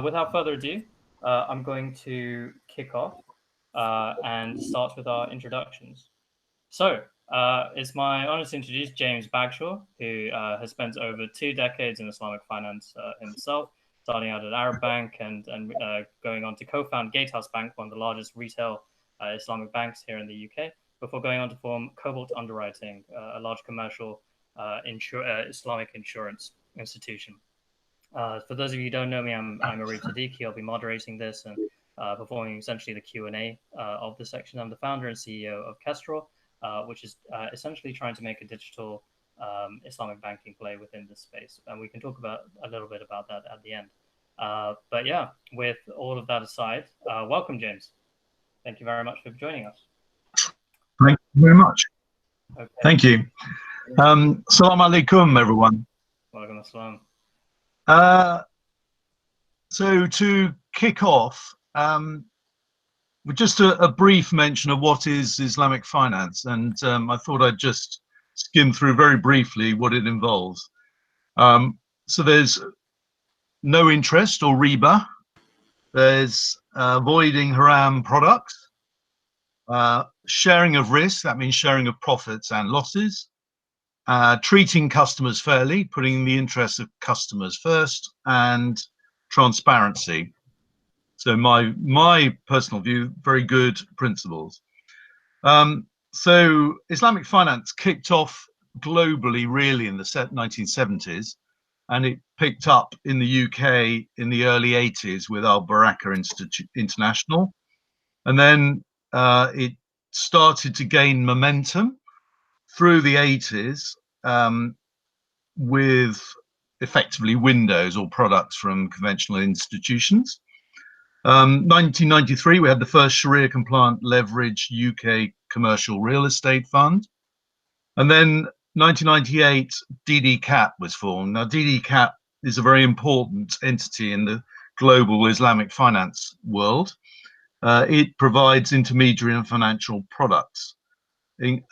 Without further ado, I'm going to kick off and start with our introductions. So, it's my honor to introduce James Bagshawe, who has spent over 2 decades in Islamic finance himself, starting out at Arab Bank and going on to co-found Gatehouse Bank, one of the largest retail Islamic banks here in the UK, before going on to form Cobalt Underwriting, a large commercial Islamic insurance institution. For those of you who don't know me, I'm Arif Siddiqui. I'll be moderating this and performing essentially the Q&A of the section. I'm the founder and CEO of Kestrl, which is essentially trying to make a digital Islamic banking play within this space. And we can talk about a little bit about that at the end. But yeah, with all of that aside, welcome, James. Thank you very much for joining us. Thank you very much. Okay. Thank you. Salam alaikum, everyone. Walaikum assalam. So to kick off, with just a brief mention of what is Islamic finance, and I thought I'd just skim through very briefly what it involves. So there's no interest or riba. There's avoiding haram products, sharing of risk, that means sharing of profits and losses, treating customers fairly, putting the interests of customers first, and transparency. So my personal view, very good principles. So Islamic finance kicked off globally really in the 1970s, and it picked up in the UK in the early 80s with Al Baraka International. And then it started to gain momentum through the 80s with effectively windows or products from conventional institutions. 1993, we had the first Sharia compliant leverage UK commercial real estate fund. And then 1998, DD Cap was formed. Now, DD Cap is a very important entity in the global Islamic finance world. It provides intermediary and financial products.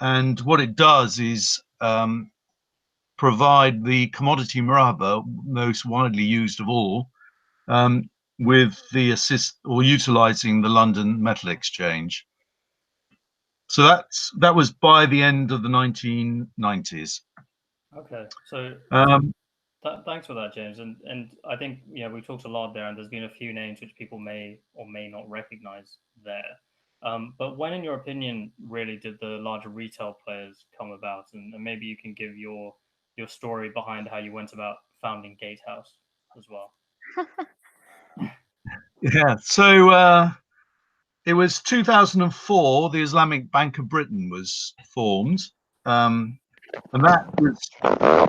And what it does is provide the commodity muraba, most widely used of all, with the utilizing the London Metal Exchange. So that was by the end of the 1990s. Okay, so thanks for that, James. And I think we talked a lot there, and there's been a few names which people may or may not recognize there. But when, in your opinion, really did the larger retail players come about? And maybe you can give your story behind how you went about founding Gatehouse as well. Yeah, so it was 2004, the Islamic Bank of Britain was formed, and that was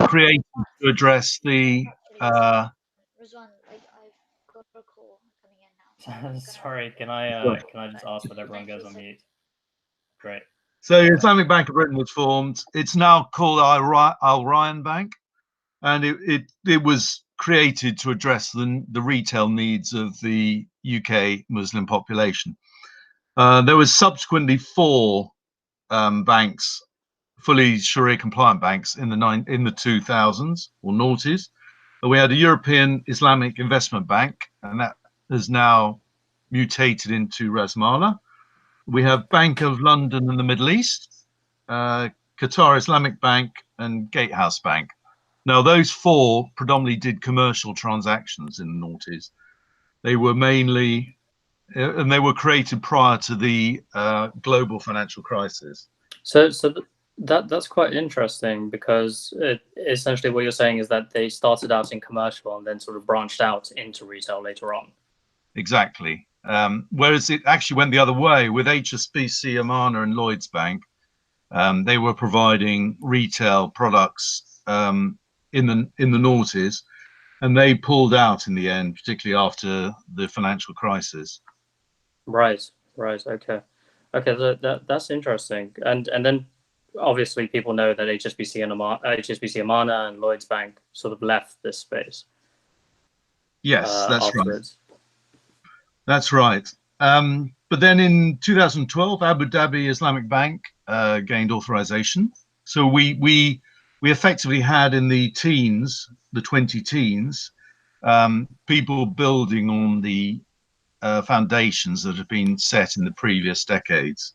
created to address the... Rizwan, I've got a call coming in now. Sorry, can I just ask that everyone goes on mute? Great. So the Islamic Bank of Britain was formed. It's now called Al Ryan Bank, and it was created to address the retail needs of the UK Muslim population. There was subsequently 4 banks, fully Sharia compliant banks in the 2000s or noughties. We had a European Islamic Investment Bank, and that has now mutated into Rasmala. We have Bank of London and the Middle East, Qatar Islamic Bank, and Gatehouse Bank. Now, those 4 predominantly did commercial transactions in the noughties. They were mainly, and they were created prior to the global financial crisis. So that's quite interesting, because essentially what you're saying is that they started out in commercial and then sort of branched out into retail later on. Exactly. Whereas it actually went the other way with HSBC, Amana, and Lloyds Bank. They were providing retail products in the noughties, and they pulled out in the end, particularly after the financial crisis. Right. Okay. That's interesting. And then obviously people know that HSBC Amana and Lloyds Bank sort of left this space. Yes, that's afterwards. Right. That's right. But then in 2012, Abu Dhabi Islamic Bank gained authorization. So we effectively had in the teens, the 20 teens, people building on the foundations that have been set in the previous decades.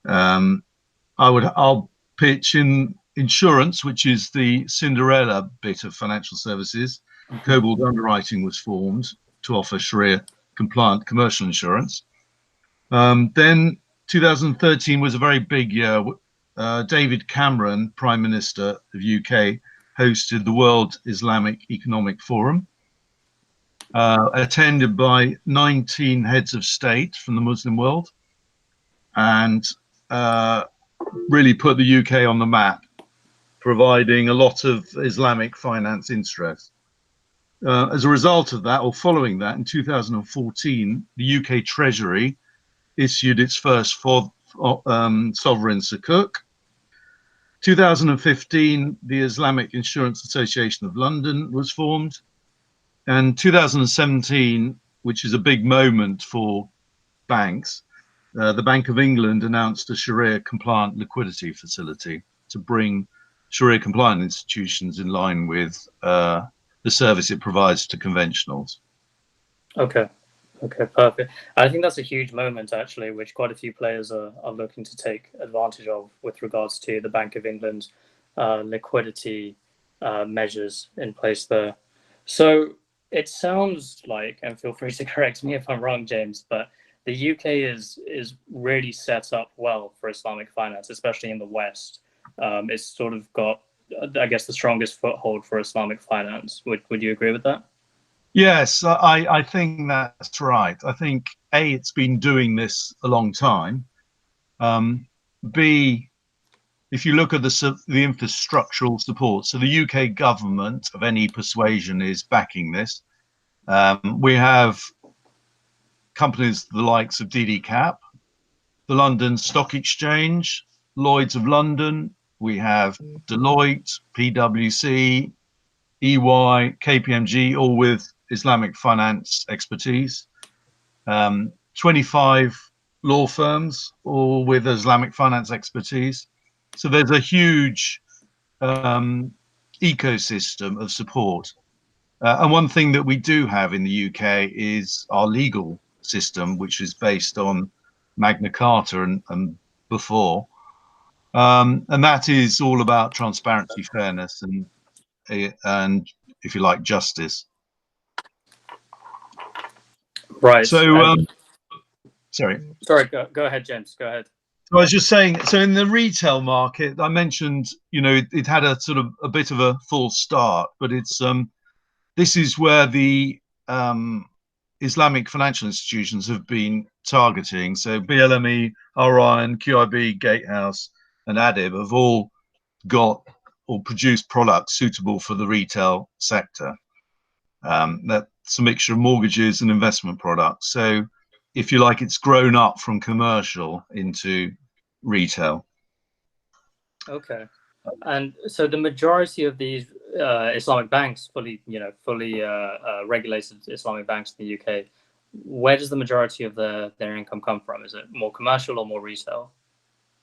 I'll pitch in insurance, which is the Cinderella bit of financial services. Cobalt Underwriting was formed to offer Sharia compliant commercial insurance. Then 2013 was a very big year. David Cameron, Prime Minister of UK, hosted the World Islamic Economic Forum, attended by 19 heads of state from the Muslim world, and really put the UK on the map, providing a lot of Islamic finance interest. As a result of that, or following that, in 2014, the UK Treasury issued its first sovereign sukuk. 2015, the Islamic Insurance Association of London was formed. And 2017, which is a big moment for banks, the Bank of England announced a Sharia compliant liquidity facility to bring Sharia compliant institutions in line with the service it provides to conventionals. Okay, perfect. I think that's a huge moment, actually, which quite a few players are looking to take advantage of with regards to the Bank of England liquidity measures in place there. So it sounds like, and feel free to correct me if I'm wrong, James, but the UK is really set up well for Islamic finance, especially in the West. It's sort of got, I guess, the strongest foothold for Islamic finance. Would you agree with that? Yes, I think that's right. I think A, it's been doing this a long time. B, if you look at the infrastructural support, so the UK government of any persuasion is backing this. We have companies the likes of DD-Cap, the London Stock Exchange, Lloyd's of London. We have Deloitte, PwC, EY, KPMG, all with Islamic finance expertise. 25 law firms, all with Islamic finance expertise. So there's a huge ecosystem of support. And one thing that we do have in the UK is our legal system, which is based on Magna Carta and before. And that is all about transparency, fairness, and if you like, justice. Right. So, sorry, go ahead, James. Go ahead. So I was just saying, so in the retail market, I mentioned, it had a sort of a bit of a false start, but it's this is where the Islamic financial institutions have been targeting. So BLME, Orion, QIB, Gatehouse, and Adib have all got or produced products suitable for the retail sector. That's a mixture of mortgages and investment products. So if you like, it's grown up from commercial into retail. Okay. And so the majority of these Islamic banks, fully regulated Islamic banks in the UK, where does the majority of their income come from? Is it more commercial or more retail?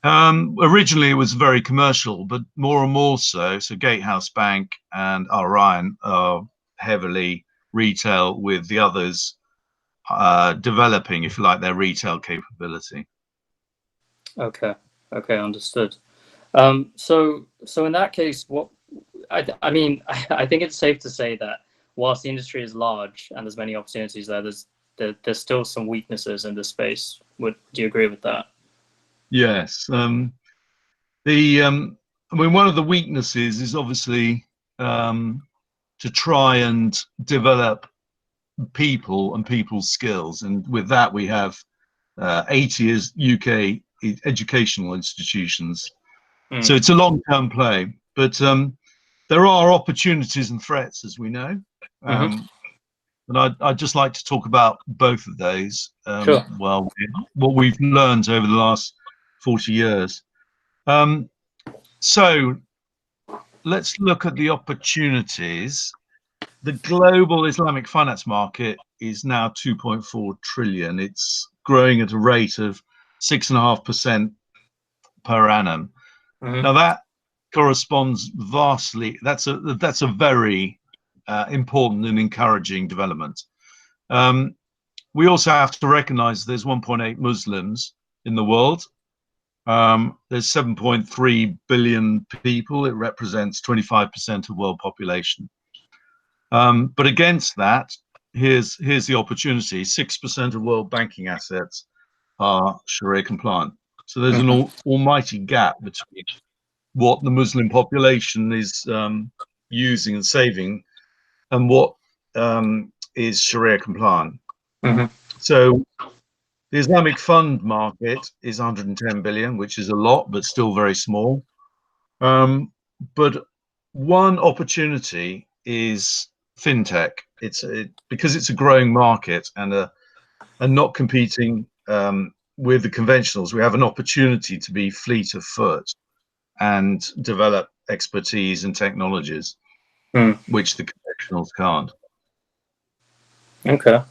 Originally, it was very commercial, but more and more so. So Gatehouse Bank and Orion are heavily retail, with the others developing, if you like, their retail capability. Okay, understood. So in that case, what I mean, I think it's safe to say that whilst the industry is large and there's many opportunities there, there's still some weaknesses in this space. Do you agree with that? Yes. I mean, one of the weaknesses is obviously to try and develop people and people's skills, and with that we have 80 UK educational institutions. So it's a long-term play, but there are opportunities and threats, as we know. And I'd just like to talk about both of those. Sure. Well, what we've learned over the last 40 years. So let's look at the opportunities. The global Islamic finance market is now 2.4 trillion. It's growing at a rate of 6.5% per annum. Now that corresponds vastly. That's a very important and encouraging development. We also have to recognize there's 1.8 Muslims in the world. There's 7.3 billion people. It represents 25% of world population. But against that, here's the opportunity. 6% of world banking assets are Sharia compliant. So there's an almighty gap between what the Muslim population is using and saving and what is Sharia compliant. So the Islamic fund market is 110 billion, which is a lot, but still very small. But one opportunity is fintech. Because it's a growing market and not competing with the conventionals. We have an opportunity to be fleet of foot and develop expertise and technologies, which the conventionals can't. Okay.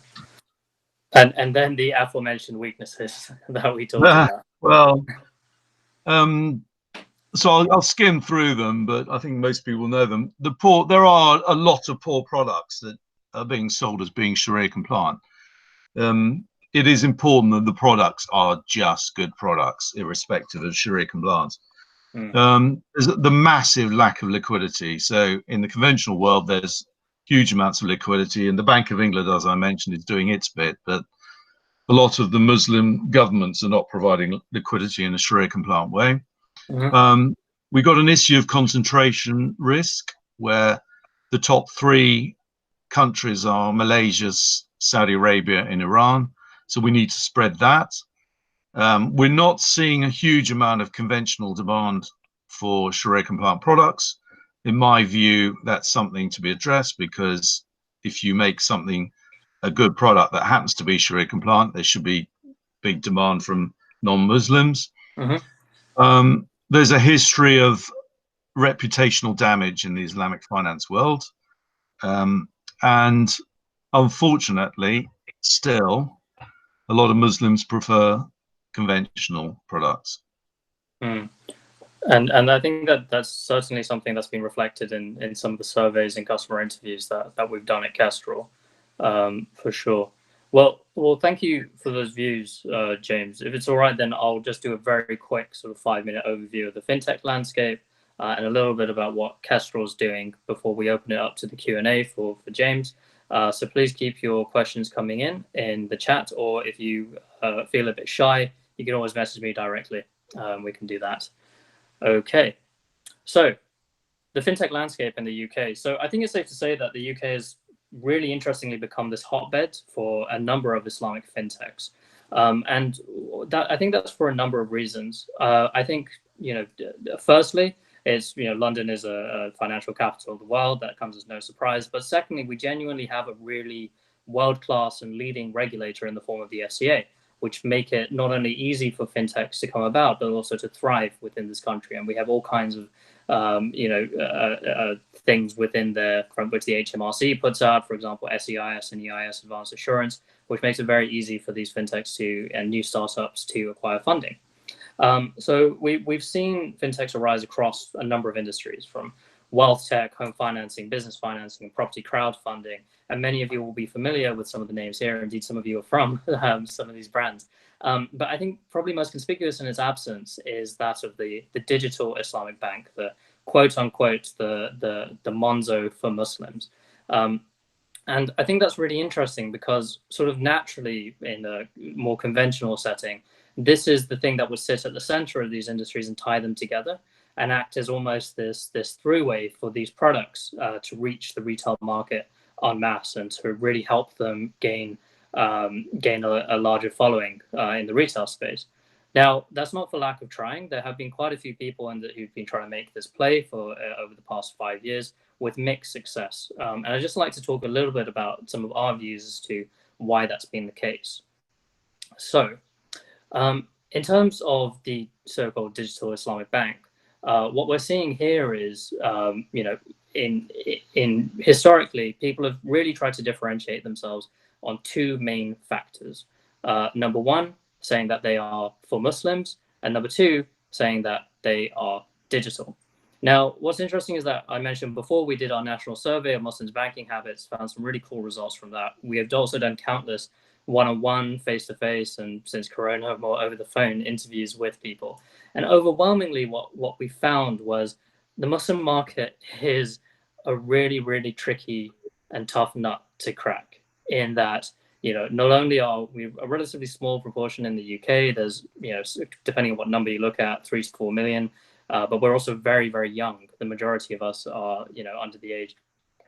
And then the aforementioned weaknesses that we talked about. Well, so I'll skim through them, but I think most people know them. There are a lot of poor products that are being sold as being Sharia compliant. It is important that the products are just good products, irrespective of Sharia compliance. There's the massive lack of liquidity. So in the conventional world, there's huge amounts of liquidity, and the Bank of England, as I mentioned, is doing its bit, but a lot of the Muslim governments are not providing liquidity in a Sharia compliant way. We got an issue of concentration risk, where the top 3 countries are Malaysia, Saudi Arabia, and Iran. So we need to spread that. We're not seeing a huge amount of conventional demand for Sharia compliant products. In my view, that's something to be addressed, because if you make something a good product that happens to be Sharia compliant, there should be big demand from non-Muslims. There's a history of reputational damage in the Islamic finance world. And unfortunately, still, a lot of Muslims prefer conventional products. And I think that's certainly something that's been reflected in some of the surveys and customer interviews that we've done at Kestrel, for sure. Well, thank you for those views, James. If it's all right, then I'll just do a very quick sort of 5-minute overview of the fintech landscape and a little bit about what Kestrel's doing before we open it up to the Q&A for James. So please keep your questions coming in the chat, or if you feel a bit shy, you can always message me directly. We can do that. Okay, so the fintech landscape in the UK. So I think it's safe to say that the UK has really interestingly become this hotbed for a number of Islamic fintechs. And I think that's for a number of reasons. I think, firstly, it's, London is a financial capital of the world. That comes as no surprise. But secondly, we genuinely have a really world-class and leading regulator in the form of the FCA, which make it not only easy for fintechs to come about, but also to thrive within this country. And we have all kinds of, things within there from which the HMRC puts out, for example, SEIS and EIS Advanced Assurance, which makes it very easy for these fintechs and new startups to acquire funding. So we've seen fintechs arise across a number of industries, from wealth tech, home financing, business financing, and property crowdfunding. And many of you will be familiar with some of the names here. Indeed, some of you are from some of these brands. But I think probably most conspicuous in its absence is that of the digital Islamic bank, the quote unquote, the Monzo for Muslims. And I think that's really interesting because sort of naturally in a more conventional setting, this is the thing that would sit at the center of these industries and tie them together and act as almost this throughway for these products to reach the retail market en masse and to really help them gain a larger following in the retail space. Now, that's not for lack of trying. There have been quite a few people who've been trying to make this play for over the past 5 years with mixed success. And I'd just like to talk a little bit about some of our views as to why that's been the case. So, in terms of the so-called digital Islamic bank, what we're seeing here is, in historically, people have really tried to differentiate themselves on 2 main factors. Number 1, saying that they are for Muslims, and number 2, saying that they are digital. Now, what's interesting is that I mentioned before, we did our national survey of Muslims' banking habits, found some really cool results from that. We have also done countless one-on-one, face-to-face, and since Corona, more over the phone interviews with people. And overwhelmingly, what we found was the Muslim market is a really, really tricky and tough nut to crack, in that, not only are we a relatively small proportion in the UK, there's, depending on what number you look at, 3 to 4 million, but we're also very, very young. The majority of us are, under the age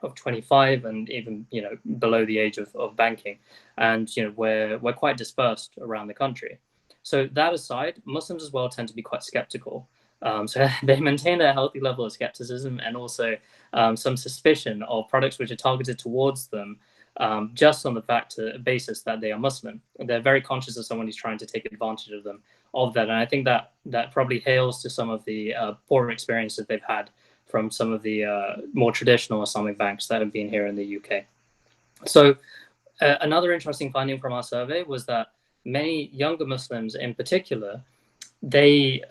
of 25 and even, below the age of banking. And, we're quite dispersed around the country. So that aside, Muslims as well tend to be quite skeptical. So they maintain a healthy level of skepticism and also some suspicion of products which are targeted towards them, just on the basis that they are Muslim. They're very conscious of someone who's trying to take advantage of them, of that. And I think that probably hails to some of the poorer experiences they've had from some of the more traditional Islamic banks that have been here in the UK. So another interesting finding from our survey was that many younger Muslims in particular, they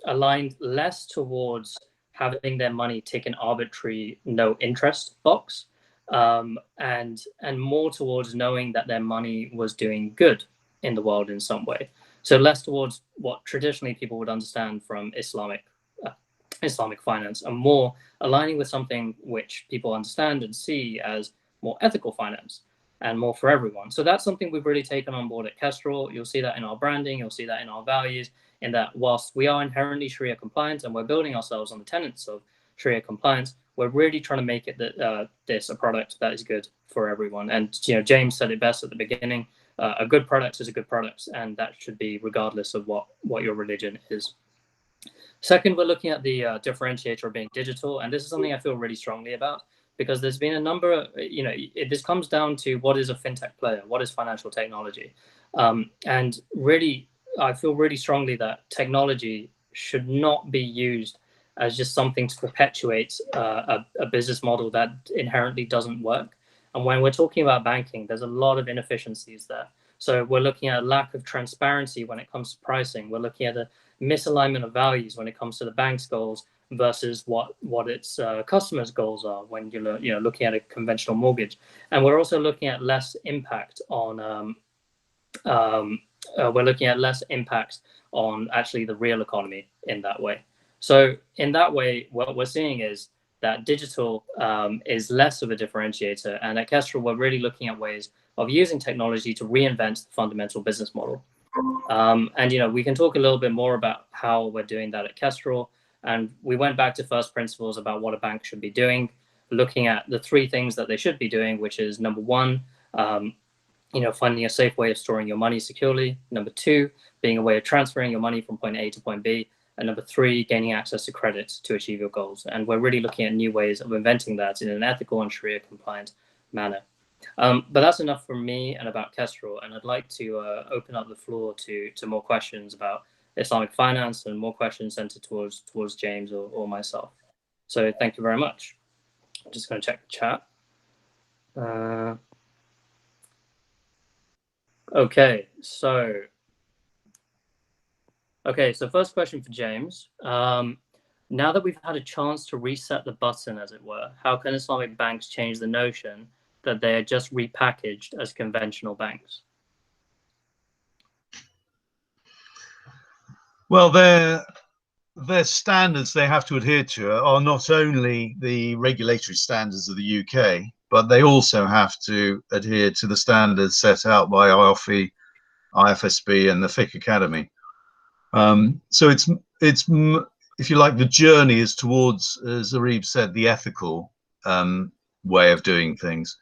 aligned less towards having their money tick an arbitrary no interest box, and more towards knowing that their money was doing good in the world in some way. So less towards what traditionally people would understand from Islamic finance, and more aligning with something which people understand and see as more ethical finance and more for everyone. So that's something we've really taken on board at Kestrel. You'll see that in our branding, you'll see that in our values, in that whilst we are inherently Sharia compliant and we're building ourselves on the tenets of Sharia compliance, we're really trying to make it this a product that is good for everyone. And James said it best at the beginning, a good product is a good product, and that should be regardless of what your religion is. Second, we're looking at the differentiator of being digital, and this is something I feel really strongly about, because there's been a number of, this comes down to what is a fintech player, what is financial technology, and really, I feel really strongly that technology should not be used as just something to perpetuate a business model that inherently doesn't work. And when we're talking about banking, there's a lot of inefficiencies there. So we're looking at a lack of transparency when it comes to pricing. We're looking at a misalignment of values when it comes to the bank's goals versus what its customers' goals are when you're looking at a conventional mortgage. And we're also looking at less impact on actually the real economy in that way. So in that way, what we're seeing is that digital is less of a differentiator. And at Kestrel, we're really looking at ways of using technology to reinvent the fundamental business model. And we can talk a little bit more about how we're doing that at Kestrel. And we went back to first principles about what a bank should be doing, looking at the 3 things that they should be doing, which is number 1, finding a safe way of storing your money securely. Number 2, being a way of transferring your money from point A to point B. And number 3, gaining access to credit to achieve your goals. And we're really looking at new ways of inventing that in an ethical and Sharia compliant manner. But that's enough from me and about Kestrel. And I'd like to open up the floor to more questions about Islamic finance and more questions centered towards James or myself. So thank you very much. I'm just going to check the chat. Okay, so first question for James. Now that we've had a chance to reset the button, as it were, how can Islamic banks change the notion that they are just repackaged as conventional banks? Well, their standards they have to adhere to are not only the regulatory standards of the UK, but they also have to adhere to the standards set out by IOFI, IFSB, and the Fiqh Academy. So it's if you like, the journey is towards, as Arib said, the ethical way of doing things.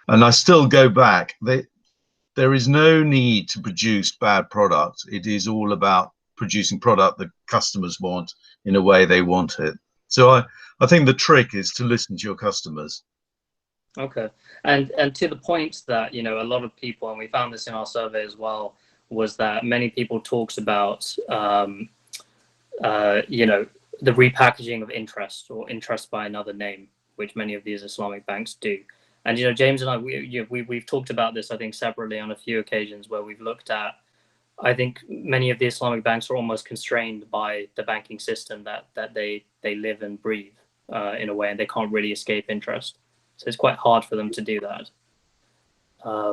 And I still go back. There is no need to produce bad product. It is all about producing product that customers want in a way they want it. So I think the trick is to listen to your customers. Okay, and to the point that a lot of people, and we found this in our survey as well, was that many people talks about the repackaging of interest or interest by another name, which many of these Islamic banks do. And James and I, we've talked about this, I think, separately on a few occasions where we've looked at I think many of the Islamic banks are almost constrained by the banking system that they live and breathe in a way, and they can't really escape interest. So it's quite hard for them to do that.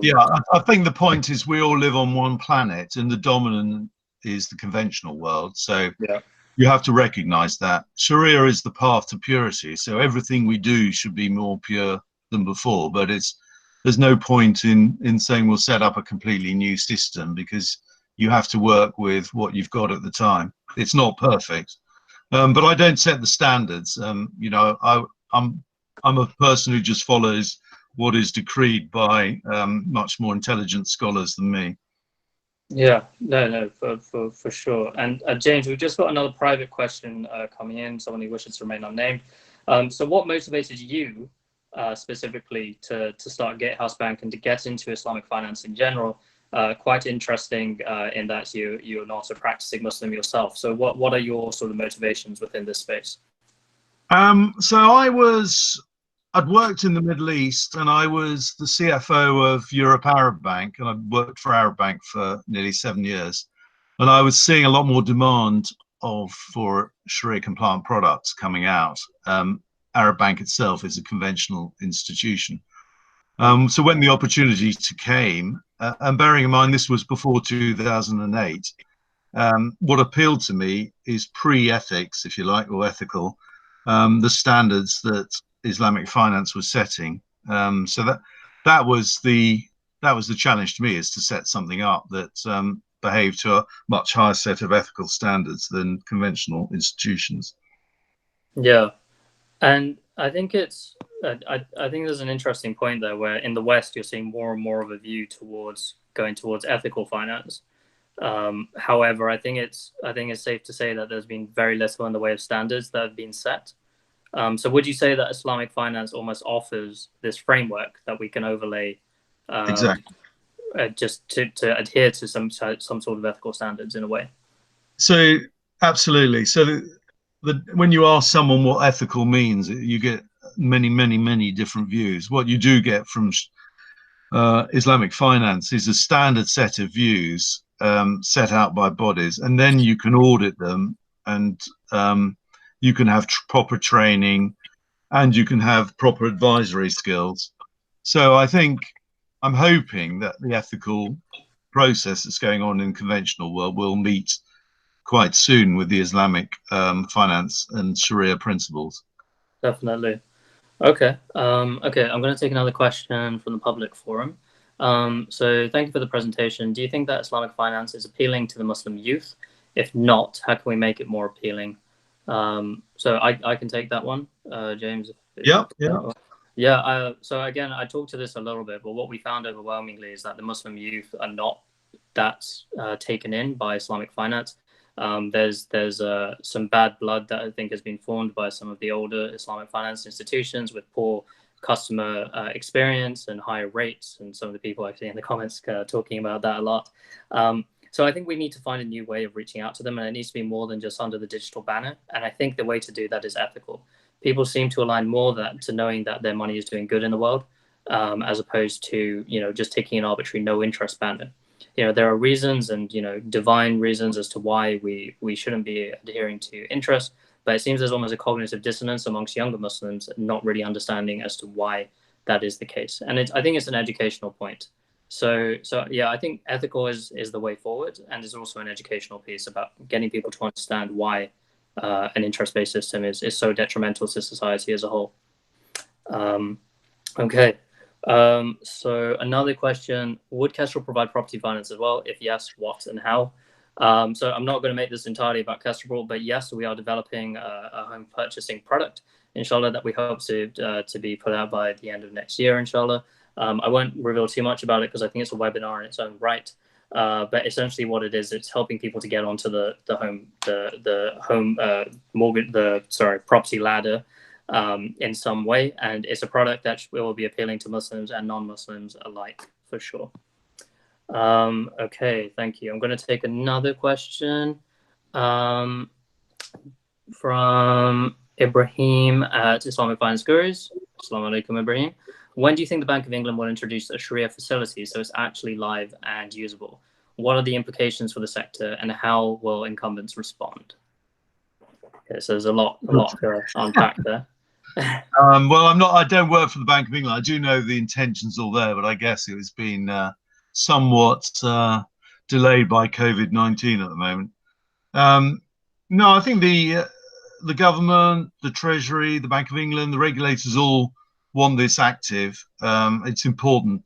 Yeah, I think the point is we all live on one planet, and the dominant is the conventional world. So yeah, you have to recognize that Sharia is the path to purity. So everything we do should be more pure than before. But there's no point in saying we'll set up a completely new system, because you have to work with what you've got at the time. It's not perfect, but I don't set the standards. You know, I'm a person who just follows what is decreed by much more intelligent scholars than me. yeah, no, for sure. And James, we've just got another private question coming in. Someone who wishes to remain unnamed. So, what motivated you specifically to start Gatehouse Bank and to get into Islamic finance in general? Quite interesting in that you're not a practicing Muslim yourself. So, what are your sort of motivations within this space? So I'd worked in the Middle East, and I was the CFO of Europe Arab Bank, and I worked for Arab Bank for nearly 7 years. And I was seeing a lot more demand for Sharia compliant products coming out. Arab Bank itself is a conventional institution. So when the opportunity came, and bearing in mind this was before 2008, what appealed to me is pre-ethics, if you like, or ethical, the standards that Islamic finance was setting. So that was the challenge to me, is to set something up that behaved to a much higher set of ethical standards than conventional institutions. Yeah, and I think I think there's an interesting point there where in the West you're seeing more and more of a view towards going towards ethical finance. However, I think it's safe to say that there's been very little in the way of standards that have been set. So would you say that Islamic finance almost offers this framework that we can overlay Exactly. Just to adhere to some sort of ethical standards in a way? So absolutely. So when you ask someone what ethical means, you get many different views. What you do get from Islamic finance is a standard set of views set out by bodies, and then you can audit them, and you can have proper training, and you can have proper advisory skills. So I'm hoping that the ethical process that's going on in the conventional world will meet quite soon with the Islamic finance and Sharia principles. Definitely. Okay. Okay. I'm going to take another question from the public forum. So thank you for the presentation. Do you think that Islamic finance is appealing to the Muslim youth? If not, how can we make it more appealing? So I can take that one, James. Yeah. Yeah. So again, I talked to this a little bit, but what we found overwhelmingly is that the Muslim youth are not that taken in by Islamic finance. There's some bad blood that I think has been formed by some of the older Islamic finance institutions with poor customer experience and higher rates, and some of the people actually in the comments talking about that a lot. So I think we need to find a new way of reaching out to them, and it needs to be more than just under the digital banner. And I think the way to do that is ethical. People seem to align more to knowing that their money is doing good in the world, as opposed to just taking an arbitrary no interest banner. There are reasons and divine reasons as to why we shouldn't be adhering to interest, but it seems there's almost a cognitive dissonance amongst younger Muslims, not really understanding as to why that is the case. And I think it's an educational point. So yeah, I think ethical is the way forward, and there's also an educational piece about getting people to understand why an interest-based system is so detrimental to society as a whole. Okay. So another question, would Kestrel provide property finance as well? If yes, what and how? So I'm not going to make this entirely about Kestrel, but yes, we are developing a home purchasing product, inshallah, that we hope to be put out by the end of next year, inshallah. I won't reveal too much about it because I think it's a webinar in its own right. But essentially what it is, it's helping people to get onto the property ladder in some way, and it's a product that will be appealing to Muslims and non-Muslims alike, for sure. Okay, thank you. I'm going to take another question from Ibrahim at Islamic Finance Gurus. Assalamu alaikum, Ibrahim. When do you think the Bank of England will introduce a Sharia facility so it's actually live and usable? What are the implications for the sector, and how will incumbents respond? Okay, so there's a lot to unpack there. Well, I don't work for the Bank of England. I do know the intention's all there, but I guess it has been somewhat delayed by COVID-19 at the moment. No, I think the government, the Treasury, the Bank of England, the regulators all want this active. It's important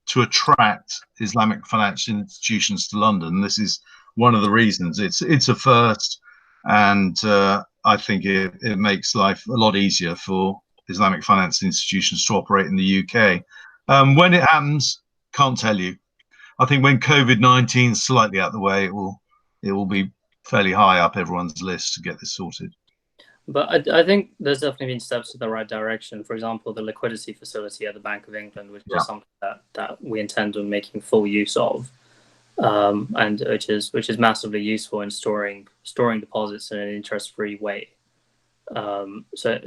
to attract Islamic financial institutions to London. This is one of the reasons. It's a first, and I think it makes life a lot easier for Islamic finance institutions to operate in the UK. When it happens, can't tell you. I think when COVID-19 is slightly out of the way, it will be fairly high up everyone's list to get this sorted. But I think there's definitely been steps in the right direction. For example, the liquidity facility at the Bank of England, which is something that we intend on making full use of, and which is massively useful in storing deposits in an interest-free way. So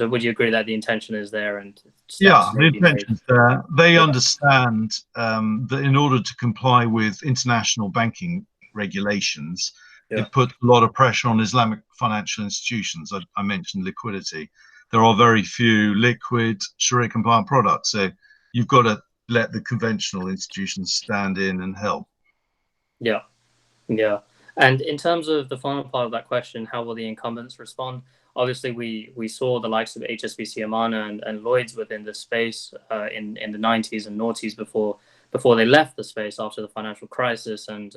would you agree that the intention is there? And yeah, the intention's there. They understand that in order to comply with international banking regulations, it put a lot of pressure on Islamic financial institutions. I mentioned liquidity. There are very few liquid Sharia compliant products, so you've got to let the conventional institutions stand in and help. Yeah. And in terms of the final part of that question, how will the incumbents respond? Obviously, we saw the likes of HSBC Amana and Lloyds within this space in the 90s and noughties before they left the space after the financial crisis, and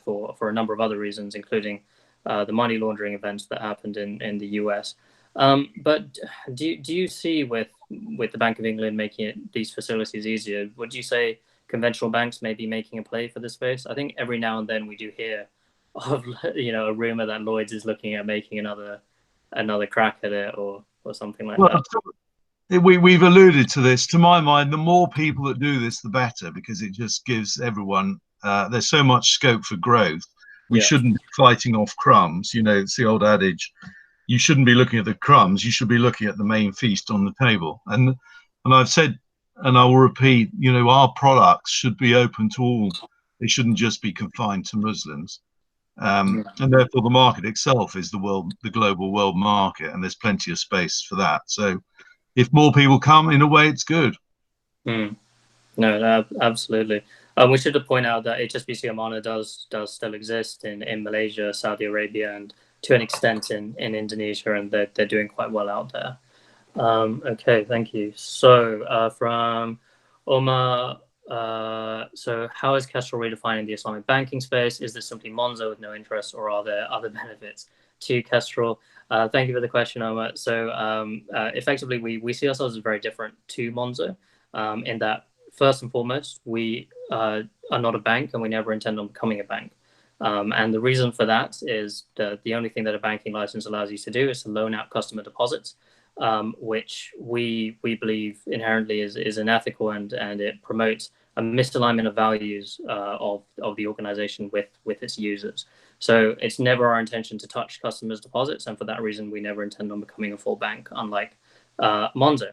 for a number of other reasons, including the money laundering events that happened in the US. But do you see with the Bank of England making these facilities easier, would you say conventional banks may be making a play for this space? I think every now and then we do hear of a rumor that Lloyds is looking at making another crack at it or something like that. We've alluded to this. To my mind, the more people that do this, the better, because it just gives everyone, there's so much scope for growth. We shouldn't be fighting off crumbs. It's the old adage, you shouldn't be looking at the crumbs, you should be looking at the main feast on the table. And I've said, and I will repeat, our products should be open to all. They shouldn't just be confined to Muslims. And therefore the market itself is the global world market, and there's plenty of space for that. So if more people come, in a way, it's good. No, absolutely. We should point out that HSBC Amana does still exist in Malaysia, Saudi Arabia, and to an extent in Indonesia, and they're doing quite well out there. Okay, thank you. So from Omar, so how is Kestrel redefining the Islamic banking space? Is this simply Monzo with no interest, or are there other benefits to Kestrel? Thank you for the question, Omar. So effectively, we see ourselves as very different to Monzo in that, first and foremost, we are not a bank, and we never intend on becoming a bank. And the reason for that is the only thing that a banking license allows you to do is to loan out customer deposits, which we believe inherently is unethical, and it promotes a misalignment of values of the organization with its users. So it's never our intention to touch customers' deposits, and for that reason, we never intend on becoming a full bank, unlike Monzo.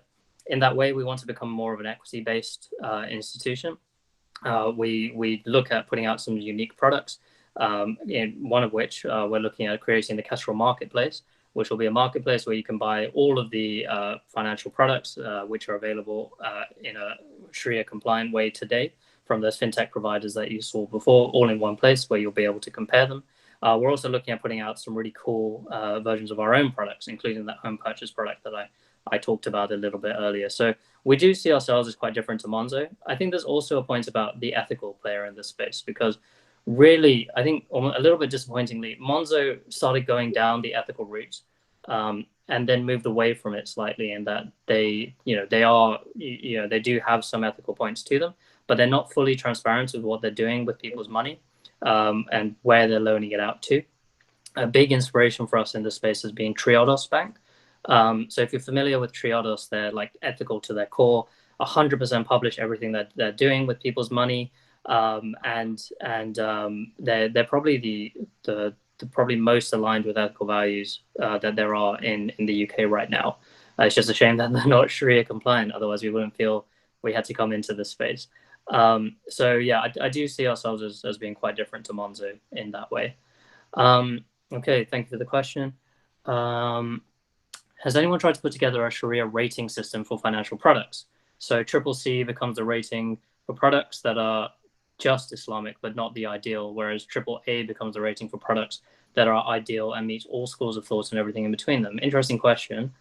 In that way, we want to become more of an equity-based institution. We look at putting out some unique products, one of which we're looking at creating the Kestrl Marketplace, which will be a marketplace where you can buy all of the financial products which are available in a Sharia compliant way today from those fintech providers that you saw before, all in one place where you'll be able to compare them. We're also looking at putting out some really cool versions of our own products, including that home purchase product that I talked about a little bit earlier. So we do see ourselves as quite different to Monzo. I think there's also a point about the ethical player in this space, because really, I think a little bit disappointingly, Monzo started going down the ethical route and then moved away from it slightly, in that they do have some ethical points to them, but they're not fully transparent with what they're doing with people's money and where they're loaning it out to. A big inspiration for us in this space has been Triodos Bank. So if you're familiar with Triodos, they're like ethical to their core, 100% publish everything that they're doing with people's money. And they're probably the probably most aligned with ethical values that there are in the UK right now. It's just a shame that they're not Sharia compliant, otherwise we wouldn't feel we had to come into this space. So yeah, I do see ourselves as being quite different to Monzo in that way. Okay, thank you for the question. Has anyone tried to put together a Sharia rating system for financial products? So Triple C becomes a rating for products that are just Islamic but not the ideal, whereas Triple A becomes a rating for products that are ideal and meet all schools of thought and everything in between them. Interesting question.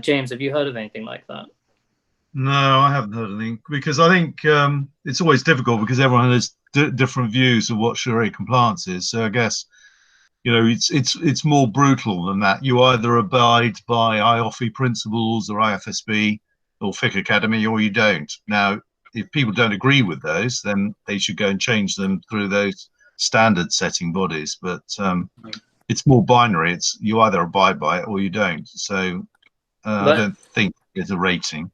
James, have you heard of anything like that? No, I haven't heard anything, because I think it's always difficult because everyone has different views of what Sharia compliance is. So I guess, you know, it's more brutal than that. You either abide by IOFI principles or IFSB or Fiqh Academy, or you don't. Now, if people don't agree with those, then they should go and change them through those standard setting bodies. But it's more binary. It's you either abide by it or you don't. So I don't think it's a rating.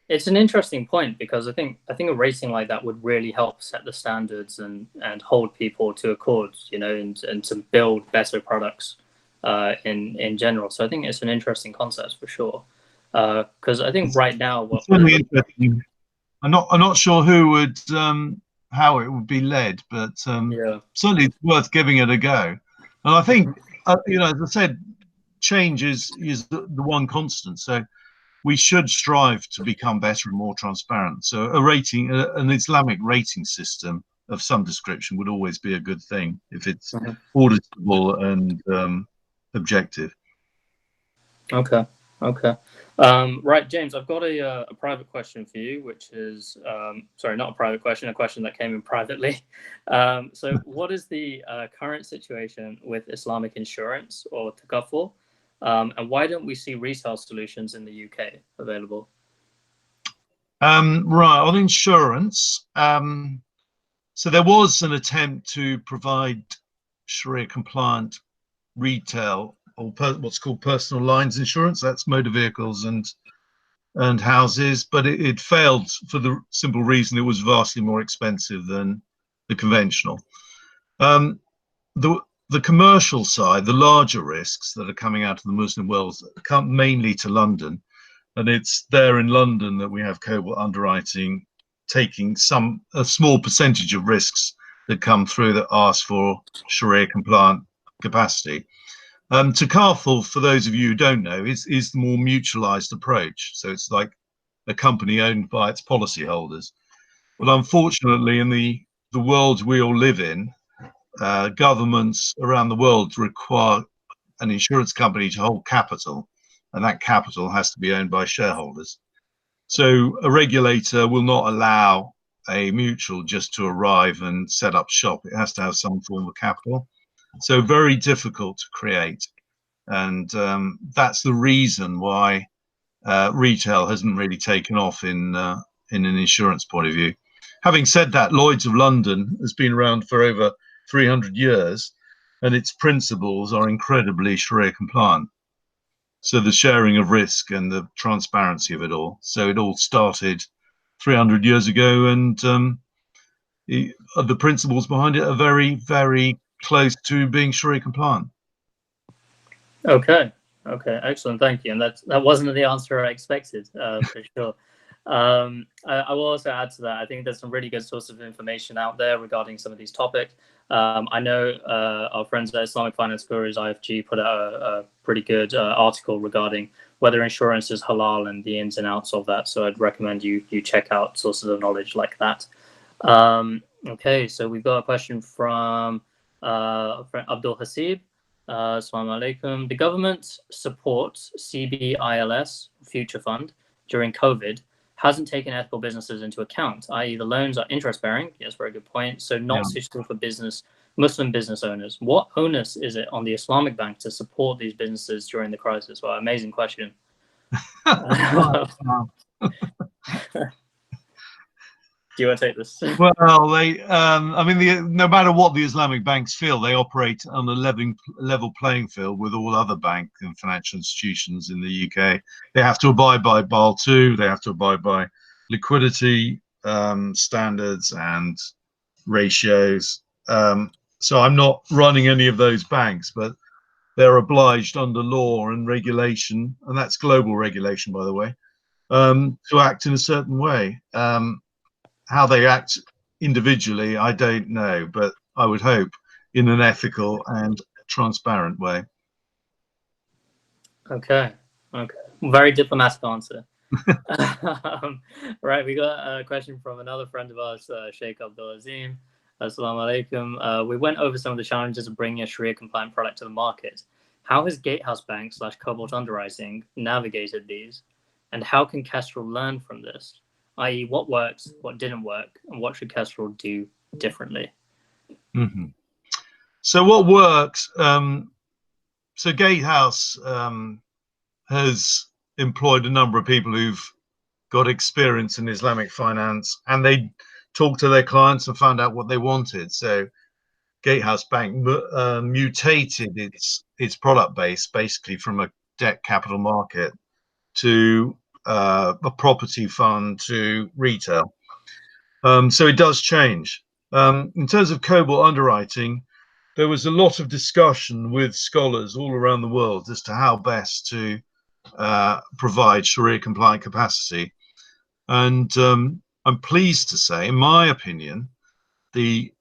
It's an interesting point, because I think a rating like that would really help set the standards and hold people to accord, you know, and to build better products in general. So I think it's an interesting concept for sure. Because I think right now, interesting. I'm not sure who would how it would be led, but yeah, certainly it's worth giving it a go. And I think you know, as I said, change is the one constant. So we should strive to become better and more transparent. So a rating, an Islamic rating system of some description would always be a good thing if it's auditable and objective. Okay. Right, James, I've got a private question for you, which is, sorry, not a private question, a question that came in privately. So what is the current situation with Islamic insurance, or takaful? And why don't we see retail solutions in the UK available? Right, on insurance, so there was an attempt to provide Sharia compliant retail, or what's called personal lines insurance. That's motor vehicles and houses, but it failed for the simple reason it was vastly more expensive than the conventional. The commercial side, the larger risks that are coming out of the Muslim world come mainly to London, and it's there in London that we have Cobalt underwriting taking a small percentage of risks that come through that ask for Sharia compliant capacity. Takaful, for those of you who don't know, is the more mutualized approach. So it's like a company owned by its policyholders. But unfortunately, in the world we all live in, governments around the world require an insurance company to hold capital, and that capital has to be owned by shareholders. So a regulator will not allow a mutual just to arrive and set up shop. It has to have some form of capital. So very difficult to create. And that's the reason why retail hasn't really taken off in an insurance point of view. Having said that, Lloyd's of London has been around for over 300 years, and its principles are incredibly Sharia compliant. So the sharing of risk and the transparency of it all. So it all started 300 years ago, and the principles behind it are very, very close to being Sharia compliant. Okay, excellent, thank you. And that wasn't the answer I expected, for sure. I will also add to that, I think there's some really good sources of information out there regarding some of these topics. I know our friends at Islamic Finance Gurus, IFG, put out a pretty good article regarding whether insurance is halal and the ins and outs of that. So I'd recommend you check out sources of knowledge like that. Okay, so we've got a question from Abdul Hasib. Assalamu alaikum. The government supports CBILS Future Fund during COVID hasn't taken ethical businesses into account, i.e. the loans are interest bearing. Yes, very good point. So not suitable for Muslim business owners. What onus is it on the Islamic Bank to support these businesses during the crisis? Well, amazing question. Do you want to take this? Well, I mean, no matter what the Islamic banks feel, they operate on a level playing field with all other bank and financial institutions in the UK. They have to abide by Basel II. They have to abide by liquidity standards and ratios. So I'm not running any of those banks, but they're obliged under law and regulation, and that's global regulation, by the way, to act in a certain way. How they act individually, I don't know, but I would hope in an ethical and transparent way. Okay. Very diplomatic answer. Right, we got a question from another friend of ours, Sheikh Abdul Azim. Assalamu alaikum. We went over some of the challenges of bringing a Sharia compliant product to the market. How has Gatehouse Bank / Cobalt Underwriting navigated these? And how can Kestrel learn from this? I.e., what works, what didn't work, and what should Kestrel do differently? Mm-hmm. So what works? So Gatehouse has employed a number of people who've got experience in Islamic finance, and they talked to their clients and found out what they wanted. So Gatehouse Bank mutated its product base basically from a debt capital market to a property fund to retail. So it does change. In terms of Cobalt underwriting, there was a lot of discussion with scholars all around the world as to how best to provide Sharia compliant capacity. And I'm pleased to say, in my opinion, the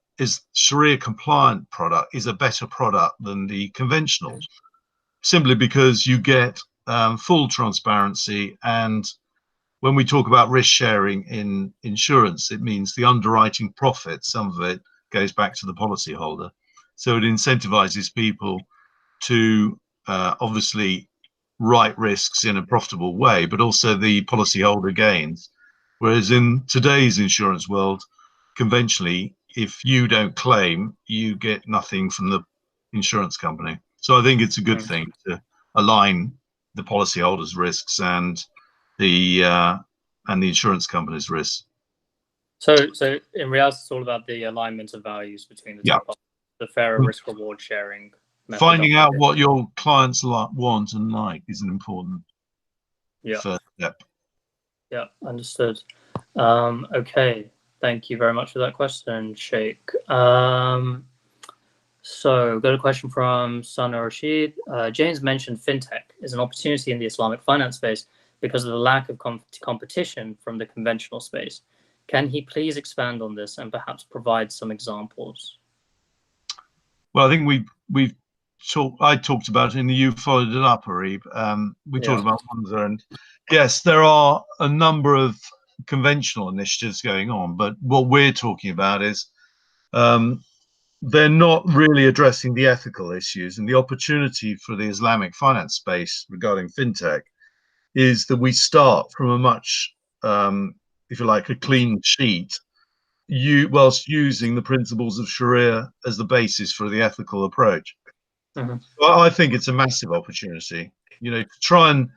Sharia compliant product is a better product than the conventional, simply because you get full transparency. And when we talk about risk sharing in insurance, it means the underwriting profit, some of it goes back to the policyholder. So it incentivizes people to obviously write risks in a profitable way, but also the policyholder gains. Whereas in today's insurance world, conventionally, if you don't claim, you get nothing from the insurance company. So I think it's a good thing to align the policyholders' risks and the insurance company's risks. So in reality, it's all about the alignment of values between the two parties, the fairer risk-reward sharing. Finding out what your clients want and like is an important first step. Yeah, understood. Okay, thank you very much for that question, Sheikh. So, got a question from Sana Rashid. James mentioned fintech is an opportunity in the Islamic finance space because of the lack of competition from the conventional space. Can he please expand on this and perhaps provide some examples? Well, I think I talked about it, and you followed it up, Arib. We talked about Monza, and yes, there are a number of conventional initiatives going on, but what we're talking about is they're not really addressing the ethical issues. And the opportunity for the Islamic finance space regarding fintech is that we start from a much, if you like, a clean sheet, whilst using the principles of Sharia as the basis for the ethical approach. Well, I think it's a massive opportunity, to try and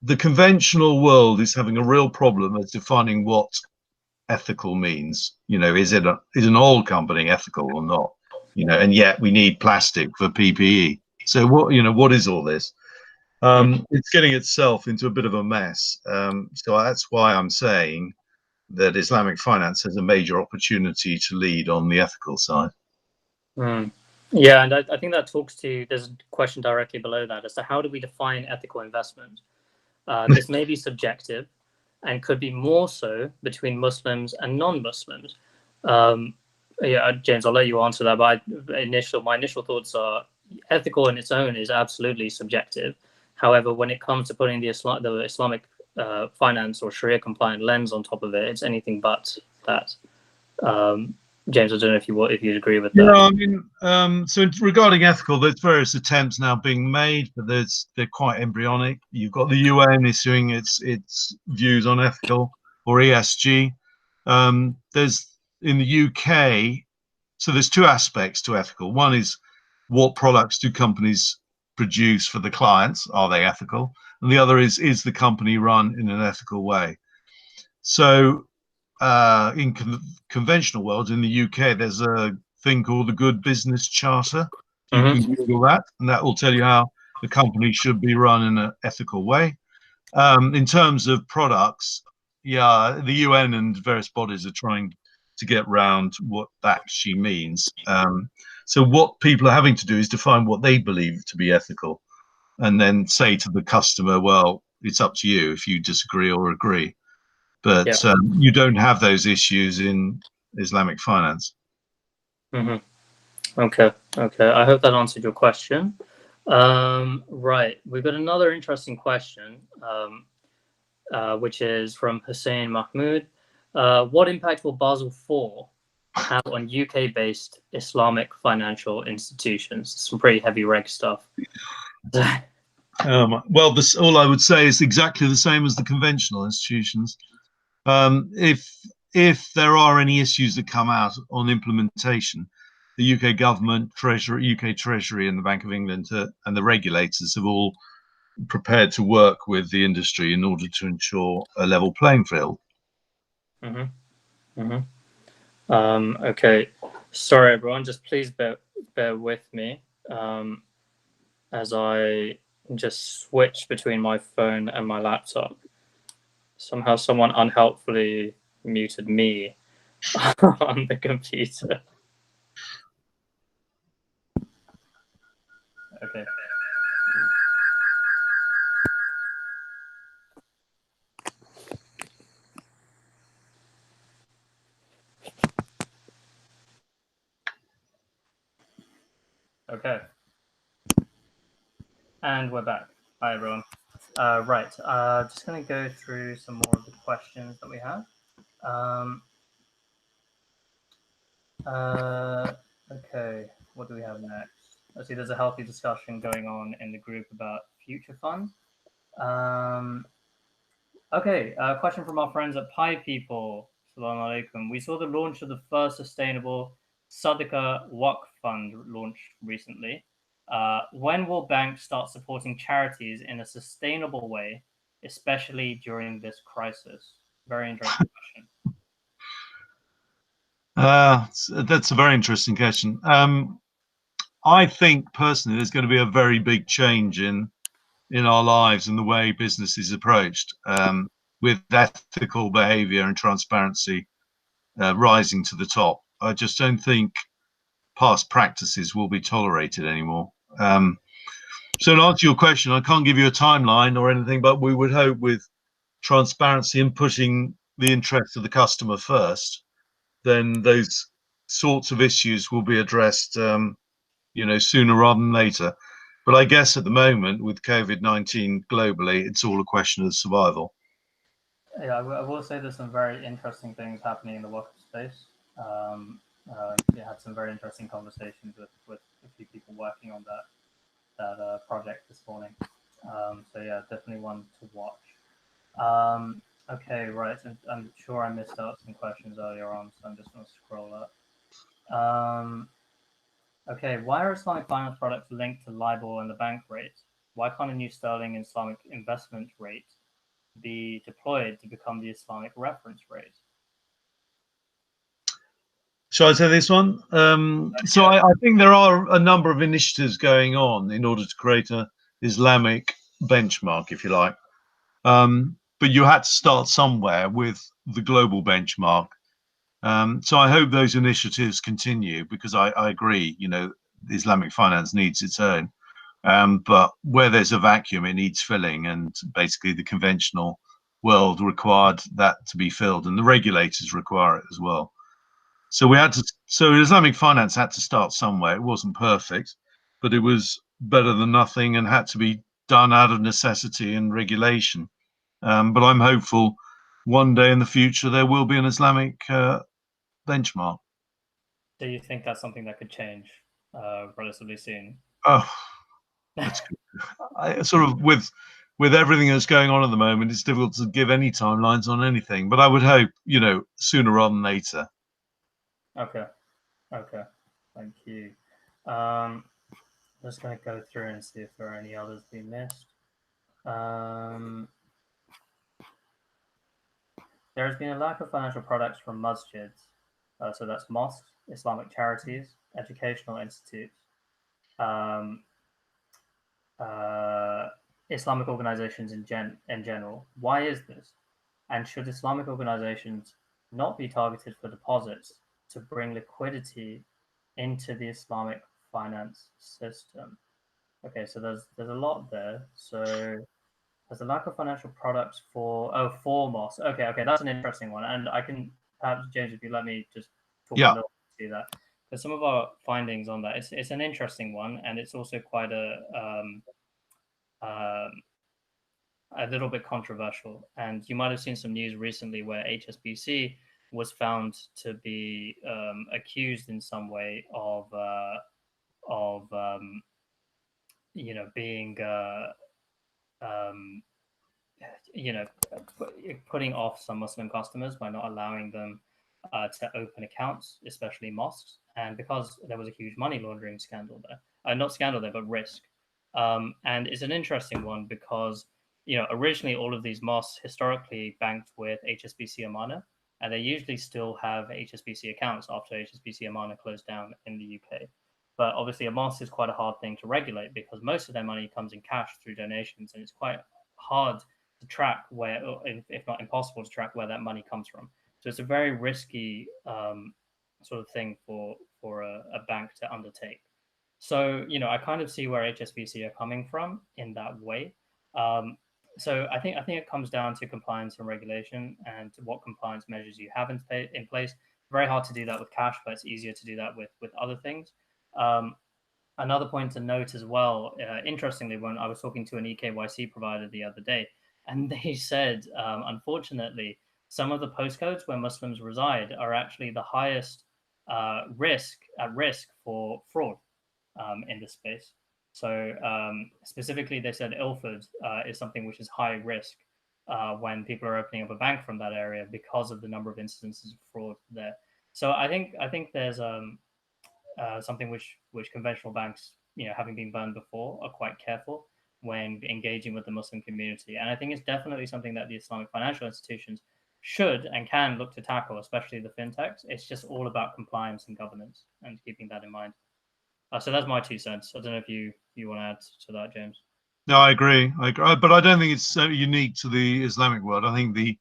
the conventional world is having a real problem at defining what ethical means. Is an oil company ethical or not? And yet we need plastic for PPE. So what is all this? It's getting itself into a bit of a mess. So that's why I'm saying that Islamic finance has a major opportunity to lead on the ethical side. Yeah, and I think that talks to, there's a question directly below that as to how do we define ethical investment? This may be subjective and could be more so between Muslims and non-Muslims. James, I'll let you answer that, but my initial thoughts are ethical in its own is absolutely subjective. However, when it comes to putting the Islamic finance or Sharia compliant lens on top of it, it's anything but that. James, I don't know if you'd agree with that. Yeah, I mean, so regarding ethical, there's various attempts now being made, but they're quite embryonic. You've got the UN issuing its views on ethical or ESG. There's in the UK, so there's two aspects to ethical. One is what products do companies produce for the clients? Are they ethical? And the other is the company run in an ethical way? So in conventional world, in the UK, there's a thing called the Good Business Charter. You can Google that, and that will tell you how the company should be run in an ethical way. In terms of products, the UN and various bodies are trying to get around what that actually means. So what people are having to do is define what they believe to be ethical, and then say to the customer, well, it's up to you if you disagree or agree. But you don't have those issues in Islamic finance. Okay. I hope that answered your question. Right, we've got another interesting question, which is from Hussein Mahmood. What impact will Basel IV have on UK-based Islamic financial institutions? Some pretty heavy reg stuff. Well, all I would say is exactly the same as the conventional institutions. If there are any issues that come out on implementation, the UK government, UK Treasury, and the Bank of England and the regulators have all prepared to work with the industry in order to ensure a level playing field. Okay, sorry everyone, just please bear with me as I just switch between my phone and my laptop. Somehow someone unhelpfully muted me on the computer. Okay. Okay. And we're back. Hi, everyone. Right. Just going to go through some more of the questions that we have. Okay. What do we have next? Let's see. There's a healthy discussion going on in the group about future fund. Okay. Question from our friends at Pi People. Assalamu alaikum. We saw the launch of the first sustainable Sadaqah Waqf fund launched recently. When will banks start supporting charities in a sustainable way, especially during this crisis? Very interesting question. That's a very interesting question. I think personally there's going to be a very big change in our lives and the way business is approached, with ethical behavior and transparency rising to the top. I just don't think past practices will be tolerated anymore. So to answer your question, I can't give you a timeline or anything, but we would hope with transparency and putting the interests of the customer first, then those sorts of issues will be addressed, sooner rather than later. But I guess at the moment with COVID-19 globally, it's all a question of survival. Yeah, I will say there's some very interesting things happening in the work space. Had some very interesting conversations with a few people working on that project this morning. So yeah, definitely one to watch. Okay, right. I'm sure I missed out some questions earlier on, so I'm just going to scroll up. Okay, why are Islamic finance products linked to LIBOR and the bank rate? Why can't a new sterling Islamic investment rate be deployed to become the Islamic reference rate? Shall I say this one? So I think there are a number of initiatives going on in order to create an Islamic benchmark, if you like. But you had to start somewhere with the global benchmark. So I hope those initiatives continue, because I agree, Islamic finance needs its own. But where there's a vacuum, it needs filling, and basically the conventional world required that to be filled, and the regulators require it as well. So Islamic finance had to start somewhere. It wasn't perfect, but it was better than nothing, and had to be done out of necessity and regulation. But I'm hopeful one day in the future there will be an Islamic benchmark. Do you think that's something that could change relatively soon? Oh, that's good. I sort of with everything that's going on at the moment, it's difficult to give any timelines on anything. But I would hope, sooner rather than later. Okay. Thank you. I'm just going to go through and see if there are any others we missed. There has been a lack of financial products from masjids, so that's mosques, Islamic charities, educational institutes, Islamic organizations in general. Why is this? And should Islamic organizations not be targeted for deposits to bring liquidity into the Islamic finance system? Okay, so there's a lot there. So there's a lack of financial products for mosques. Okay, that's an interesting one, and I can perhaps, James, if you let me just talk a little bit to that, because some of our findings on that, it's an interesting one, and it's also quite a little bit controversial. And you might have seen some news recently where HSBC was found to be accused in some way of being putting off some Muslim customers by not allowing them to open accounts, especially mosques. And because there was a huge money laundering scandal there, not scandal there, but risk. And it's an interesting one because, originally all of these mosques historically banked with HSBC Amana, and they usually still have HSBC accounts after HSBC Amana closed down in the UK. But obviously, a mosque is quite a hard thing to regulate because most of their money comes in cash through donations, and it's quite hard to track where, if not impossible to track where that money comes from. So it's a very risky sort of thing for a bank to undertake. So I kind of see where HSBC are coming from in that way. So I think it comes down to compliance and regulation and what compliance measures you have in place. Very hard to do that with cash, but it's easier to do that with other things. Another point to note as well, interestingly, when I was talking to an eKYC provider the other day, and they said, unfortunately, some of the postcodes where Muslims reside are actually the highest risk for fraud in this space. So specifically, they said Ilford is something which is high risk when people are opening up a bank from that area because of the number of instances of fraud there. So I think there's something which conventional banks, having been burned before, are quite careful when engaging with the Muslim community. And I think it's definitely something that the Islamic financial institutions should and can look to tackle, especially the fintechs. It's just all about compliance and governance and keeping that in mind. So that's my 2 cents. I don't know if you want to add to that, James. No, I agree. But I don't think it's so unique to the Islamic world. I think the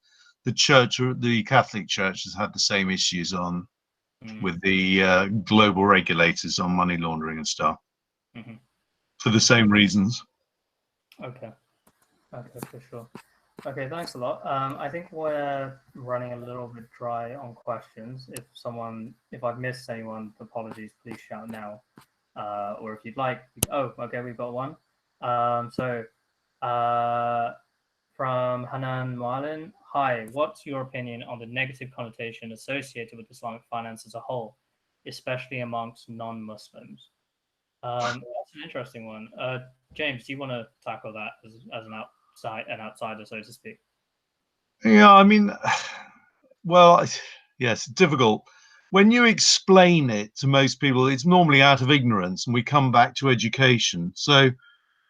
church, the Catholic Church, has had the same issues with the global regulators on money laundering and stuff for the same reasons. Okay, for sure. Okay, thanks a lot. I think we're running a little bit dry on questions. If I've missed anyone, apologies, please shout now. Or if you'd like, okay, we've got one. From Hanan Malin, hi, what's your opinion on the negative connotation associated with Islamic finance as a whole, especially amongst non-Muslims? That's an interesting one. James, do you want to tackle that as an outsider, so to speak? Yeah, I mean, well, yes, difficult. When you explain it to most people, it's normally out of ignorance, and we come back to education. So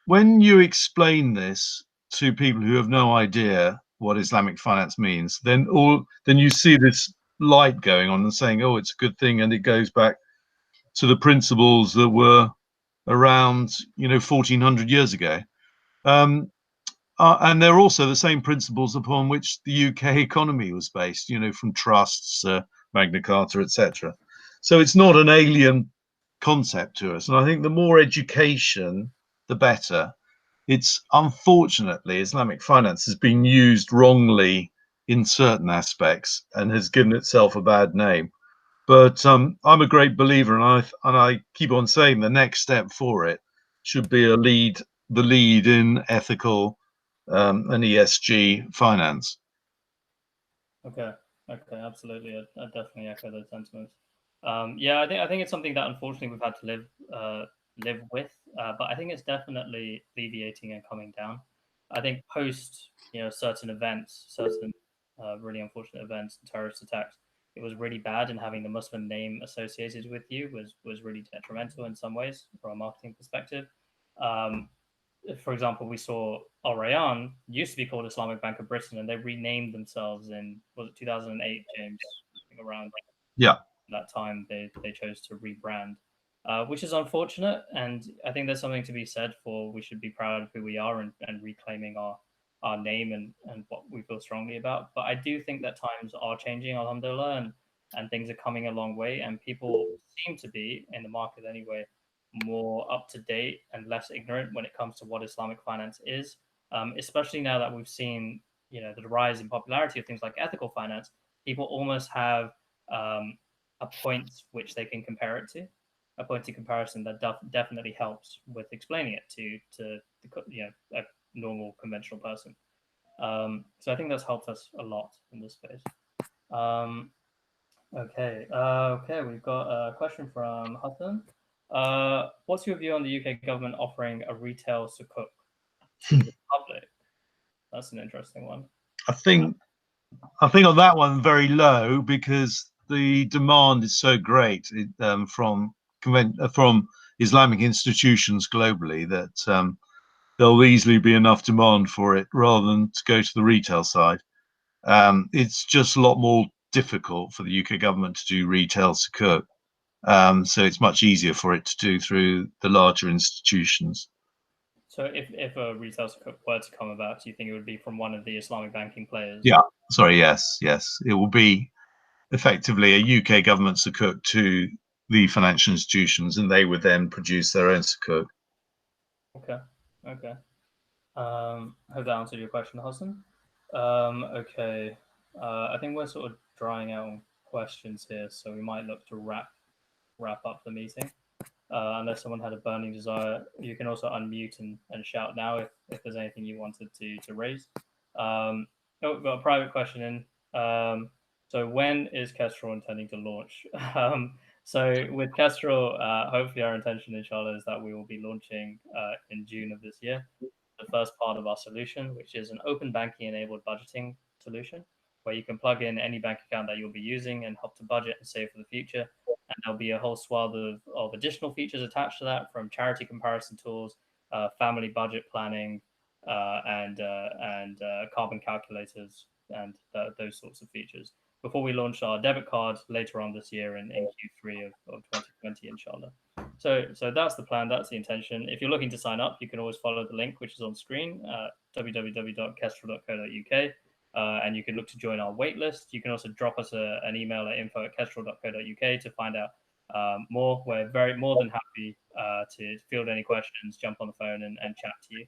when you explain this to people who have no idea what Islamic finance means, then you see this light going on and saying, oh, it's a good thing, and it goes back to the principles that were around 1400 years ago. And they're also the same principles upon which the UK economy was based, from trusts, Magna Carta, etc. So it's not an alien concept to us. And I think the more education, the better. It's unfortunately, Islamic finance has been used wrongly in certain aspects and has given itself a bad name. But I'm a great believer, and I keep on saying the next step for it should be the lead in ethical and ESG finance. Okay, absolutely. I definitely echo those sentiments. Yeah, I think it's something that unfortunately we've had to live with, but I think it's definitely alleviating and coming down. I think post certain events, certain really unfortunate events, terrorist attacks, it was really bad, and having the Muslim name associated with you was really detrimental in some ways from a marketing perspective. For example, we saw Al Rayyan used to be called Islamic Bank of Britain, and they renamed themselves in, was it 2008, James? I think around that time they chose to rebrand, which is unfortunate. And I think there's something to be said for we should be proud of who we are and reclaiming our name and what we feel strongly about. But I do think that times are changing, alhamdulillah, and things are coming a long way, and people seem to be, in the market anyway, more up to date and less ignorant when it comes to what Islamic finance is, especially now that we've seen the rise in popularity of things like ethical finance. People almost have a point which they can compare it to, a point of comparison that definitely helps with explaining it to a normal conventional person. So I think that's helped us a lot in this space. Okay, we've got a question from Hutton. What's your view on the UK government offering a retail sukuk to the public? That's an interesting one. I think on that one very low, because the demand is so great from Islamic institutions globally that there'll easily be enough demand for it rather than to go to the retail side. It's just a lot more difficult for the UK government to do retail sukuk. So it's much easier for it to do through the larger institutions. So if a retail sukuk were to come about, do you think it would be from one of the Islamic banking players? Yeah, sorry, yes. It will be effectively a UK government sukuk to the financial institutions, and they would then produce their own sukuk. Okay. I hope that answered your question, Hassan. Okay. I think we're sort of drying out on questions here, so we might look to wrap up the meeting. Unless someone had a burning desire, you can also unmute and shout now if there's anything you wanted to raise. We've got a private question in. So when is Kestrel intending to launch? So with Kestrel, hopefully our intention, inshallah, is that we will be launching in June of this year. The first part of our solution, which is an open banking enabled budgeting solution, where you can plug in any bank account that you'll be using and help to budget and save for the future. And there'll be a whole swath of additional features attached to that, from charity comparison tools, family budget planning, and carbon calculators, and those sorts of features, before we launch our debit card later on this year in Q3 of 2020, inshallah. So that's the plan, that's the intention. If you're looking to sign up, you can always follow the link which is on screen, www.kestrel.co.uk. And you can look to join our waitlist. You can also drop us an email at info@kestrel.co.uk to find out more. We're more than happy to field any questions, jump on the phone and chat to you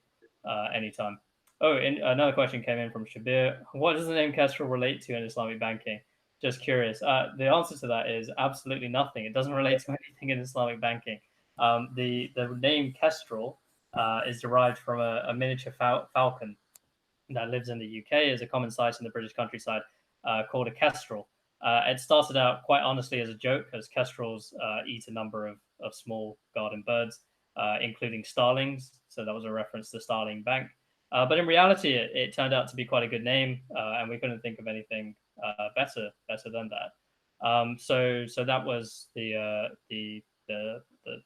anytime. Oh, and another question came in from Shabir. What does the name Kestrel relate to in Islamic banking? Just curious. The answer to that is absolutely nothing. It doesn't relate to anything in Islamic banking. The name Kestrel is derived from a miniature falcon that lives in the UK, is a common sight in the British countryside, called a kestrel. It started out quite honestly as a joke, as kestrels eat a number of small garden birds, including starlings. So that was a reference to Starling Bank. But in reality, it turned out to be quite a good name, and we couldn't think of anything better than that. So that was the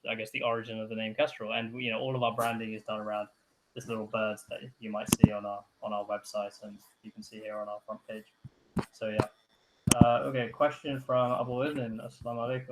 I guess the origin of the name Kestrel, and all of our branding is done around this little birds that you might see on our website, and you can see here on our front page. So yeah. Okay, question from Abu Ibn. Assalamu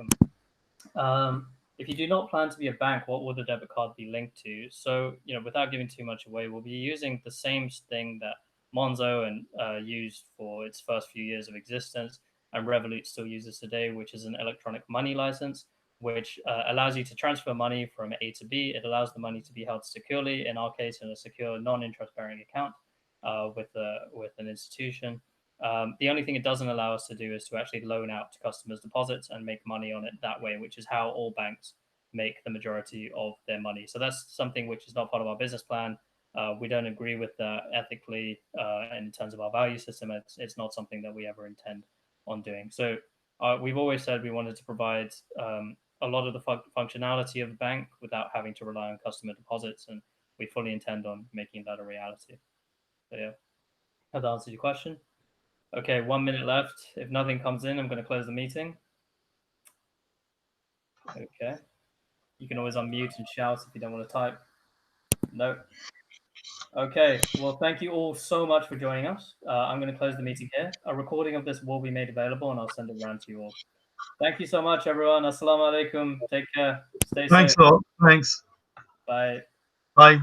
alaikum. If you do not plan to be a bank, what will the debit card be linked to? So, without giving too much away, we'll be using the same thing that Monzo used for its first few years of existence, and Revolut still uses today, which is an electronic money license, which allows you to transfer money from A to B. It allows the money to be held securely, in our case, in a secure non-interest bearing account with an institution. The only thing it doesn't allow us to do is to actually loan out to customers' deposits and make money on it that way, which is how all banks make the majority of their money. So that's something which is not part of our business plan. We don't agree with that ethically in terms of our value system. It's not something that we ever intend on doing. So we've always said we wanted to provide a lot of the functionality of the bank without having to rely on customer deposits, and we fully intend on making that a reality. So yeah, have that answered your question? Okay, 1 minute left. If nothing comes in, I'm going to close the meeting. Okay. You can always unmute and shout if you don't want to type. No. Okay. Well, thank you all so much for joining us. I'm going to close the meeting here. A recording of this will be made available, and I'll send it around to you all. Thank you so much, everyone. Assalamu alaikum. Take care. Stay safe. Thanks a lot. Thanks. Bye. Bye.